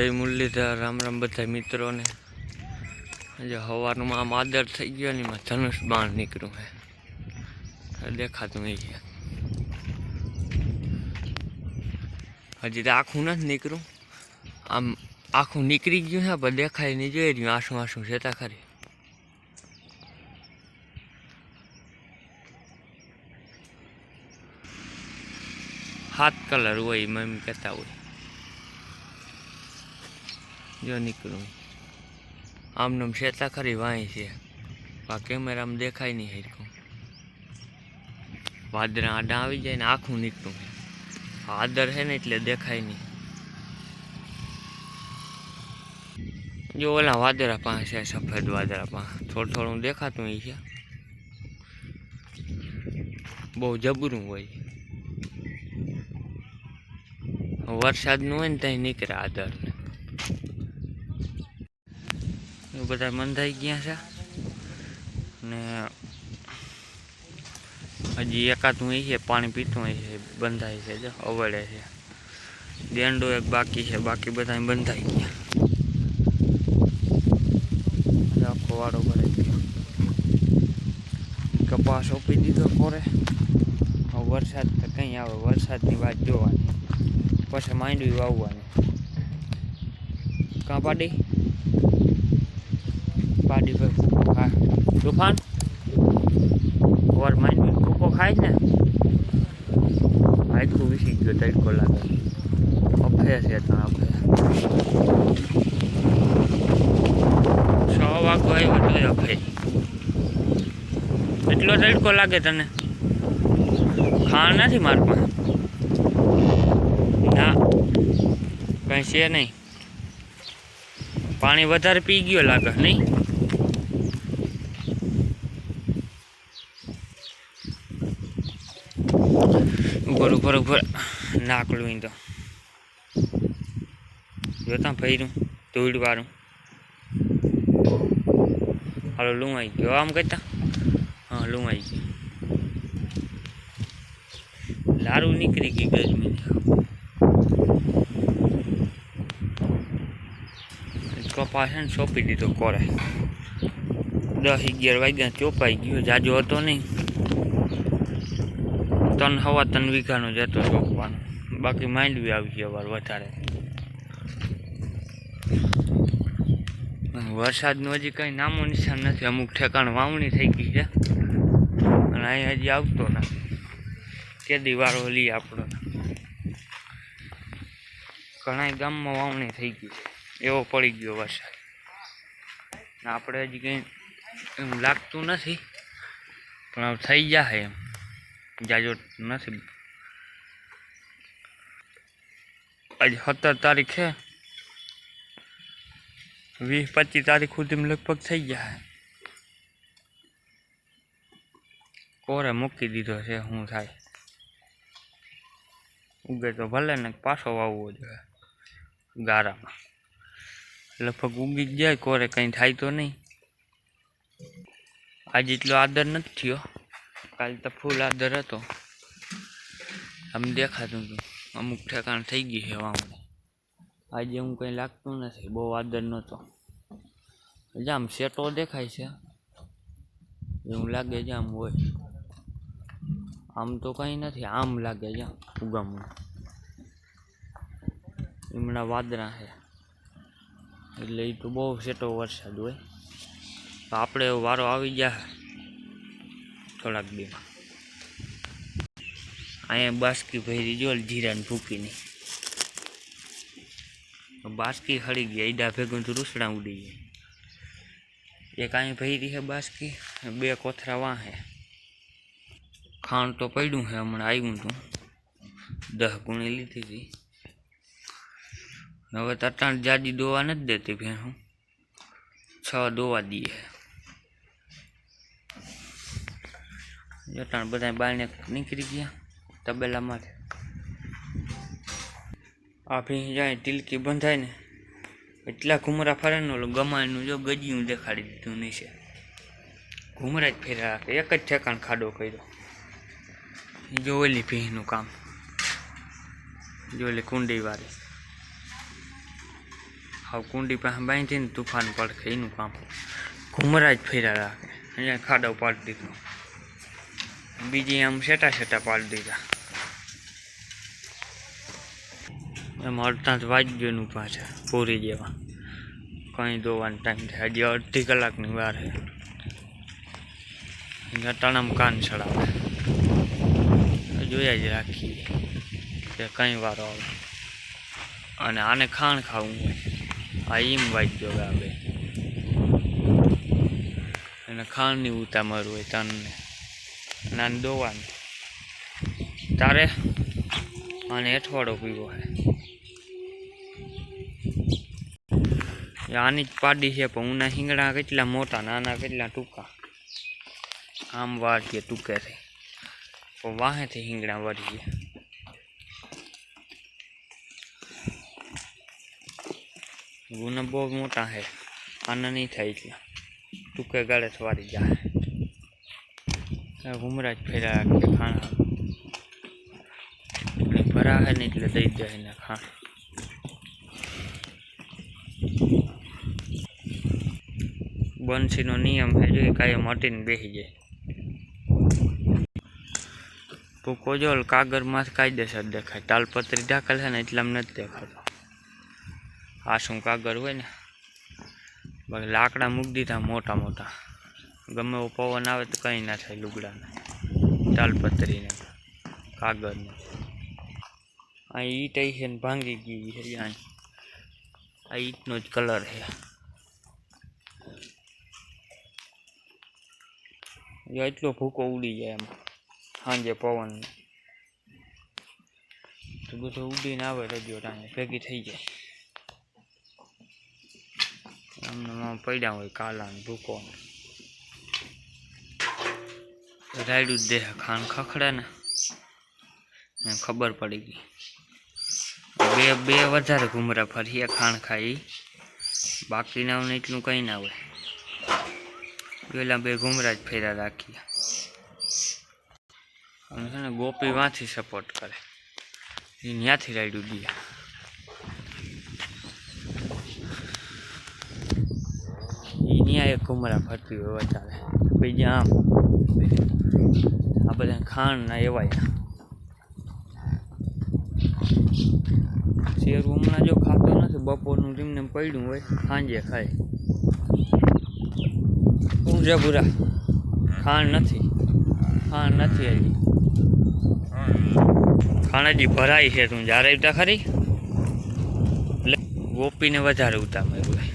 जय मुरलीधर राम राम बधा मित्रों ने हवारनुं आम आदर थी गयो ने धनुष बाण निकळ्युं है देखातुं नहीं है हजी तो आखुं नहीं निकळ्युं आम आखुं निकળી गयुं है पर देखाय नहीं जोई रह्युं आसूं आसूं छता खरी हाथ कलर होय मम्मी कहता होय जो निकलूँ आमनम शेता खरी वाही से कैमरा में देखाय नहीं हरखुं वादरा आडा आई जाए ने आखुं निकलूँ आदर है ने एटले देखाय नहीं जो ओला वादरा पास है सफेद वादरा पास थोड़ું थोड़ું देखातुं ही है बहु जबरूं होय वरसादनुं होय ने तई निकळे आदर बधा बंधाई गया है ने हजी एकादुं है पानी पीतुं है बंधाई है जो अवड़े है देंडो एक बाकी है बाकी बधा बंधाई गया आखो वाड़ो भराई गयो कपास ओपी दीधो कोरे वरसाद तो कहीं आवे वरसादनी वाट जोवानी पछी मांडवी वाववानी कां पाडी पाड़ी पर फूको खाए तूफान और माइंड में फूको खाए ने हाइट को विसी गयो तड़को लागे अफे से ता अफे 6 वागो आव्यो तो अफे એટલો તડકો લાગે તને ખાણ નથી માર પાસે ના કઈ છે નહીં પાણી વધારે પી ગયો લાગે નહીં ऊपर ऊपर ऊपर नाकलू तो जोता फैरू तोड़ वारू हालो लूँ आई गयो आम कहता हाँ लूँ आई गई लारू निकली गई गर्मी कपास ने सोंपी दीधो कोरे 10-11 वाग्या चोपाई गयो जाजो हतो नहीं 3-3.5 वीघानो जतो चोपवानो बाकी मांडवी आवी गई अवार वधारे वरसादनुं हजी कई नामो निशान नथी अमुक ठेकाण वावणी थई गई छे अने अहीं हजी आवतो नथी केदी वारो ली आपणो घणाय गाममां वावणी थई गई एवो पड़ी गयो वरसाद आपणे हजी कई एवुं लागतुं नथी पण हवे थई जाशे एम जाजो नहीं आज 17 तारीख है 20-25 तारीख सुधी में लगभग थी जाए कोरे मूकी दीधो है हूँ थाय उगे तो भले ने पाछो वाववो जोईए गारा में लगभग उगी जाए कोरे कहीं थाय तो नहीं आज एटलो आदर नहीं थयो काल तो फूल आदर हतो आम देखातुं हतुं अमुक ठेकाण थई गई है वावणी आज एवं कहीं लागतुं नथी बहु आदर नहोतो जाम सेटो देखाय छे एवं लागे जाम होय आम तो कहीं नहीं आम लागे जाम उगामणुं एमना वादरा है એટલે એ તો બહુ સેટો વરસાદ હોય તો આપણે વારો આવી જાય થોડાક દીમાં અહીંયા બાસ્કી ભરી જો જીરા ને ભૂકીની बास्की हड़ी गई ईडा भेगुं तो रूसड़ा उड़ी गई एक अँ भरी है बास्की 2 कोथरा वहाँ है खाण तो पड़ू है हमने आव्यू तू 10 गुणी लीधी थी हवे तटाण जाजी दोवा नहीं देती भैंसू 6 दोवा दिए जटाण बधा बारणे निकली गया तबेला माथे आ भैंस जाए टिलकी बंधाय ने एटला घूमरा फरे ने ओलो गमाणनु जो गजिયું देखाड़ी दीधुं नीचे घूमरा ज फेरा एक ज ठेकाण खाडो कर्यो जो ओली भैंसनुं काम जो ओली कुंडी वाળી હવે કુંડી પાસે બાંધીને તુફાન પડખે એનું કામ ઘુમરા જ ફેર્યા રાખે અહીંયા ખાડો પાડી દીધો બીજી આમ સેટા પાડી દીધા એમાં અડધા જ વાગ્યોનું પાછા પૂરી જેવા કંઈ દોવાનો ટાઈમ થાય હજી અડધી કલાકની વાર છે ટણામ કાન ચડાવે જોયા જ રાખીએ કે કંઈ વારો આવે અને આને ખાણ ખાવું હોય આ એમ વાગ્યો ગાબે અને ખાણની ઉતામરું હોય તનને અને આને દોવાનું તારે આને અઠવાડો પીવો છે આની જ પાડી છે પણ ઉના હિંગડા કેટલા મોટા નાના કેટલા ટૂંકા આમ વાળીએ ટૂંકેથી પણ વાહેથી હિંગડા વળીએ ગુના બહુ મોટા છે આના નહીં થાય એટલા ટૂંકે ગાળે વાળી જાય ઘુમરા જ ફેરા રાખે ખાણા ભરા હે ને એટલે દઈ જાય ને ખાણ બંસીનો નિયમ છે જો કાયમ હટીને બેસી જાય ભૂકો જો કાગળમાં કાયદેસર દેખાય તાલપત્રી ઢાકેલ છે ને એટલામાં નથી દેખાતો આ શું કાગળ હોય ને બાકી લાકડા મૂકી દીધા મોટા મોટા ગમે એવો પવન આવે તો કંઈ ના થાય લુગડાને તાલપત્રીને કાગળને આ ઈટ છે ને ભાંગી ગઈ છે આ ઈટનો જ કલર છે એટલો ભૂકો ઉડી જાય એમાં સાંજે પવન તો બધું ઉડીને આવે રજો ટાણે ભેગી થઈ જાય અમને પડ્યા હોય કાલા ને ભૂકો રાયડું જ દેહ ખાણ ખખડે ને ખબર પડી ગઈ બે વધારે ઘુમરા ફરીએ ખાણ ખાઈ બાકીના ને એટલું કંઈ ના હોય પેલા બે ઘુમરા જ ફેરા રાખીએ અને છે ને ગોપી વાંથી સપોર્ટ કરે એ ત્યાંથી રાયડું દે એ ત્યાં એક ઘુમરા ફરતી હોય વધારે બીજા આમ આ બધા ખાણ ના એવાય શેરું હમણાં જો ખાતો નથી બપોરનું ટીમને પડ્યું હોય સાંજે ખાય ઊંઝા પૂરા ખાણ નથી હજી ખાણ હજી ભરાય છે તું જ્યારે ઉતા ખરી એટલે ગોપીને વધારે ઉતા માર્યું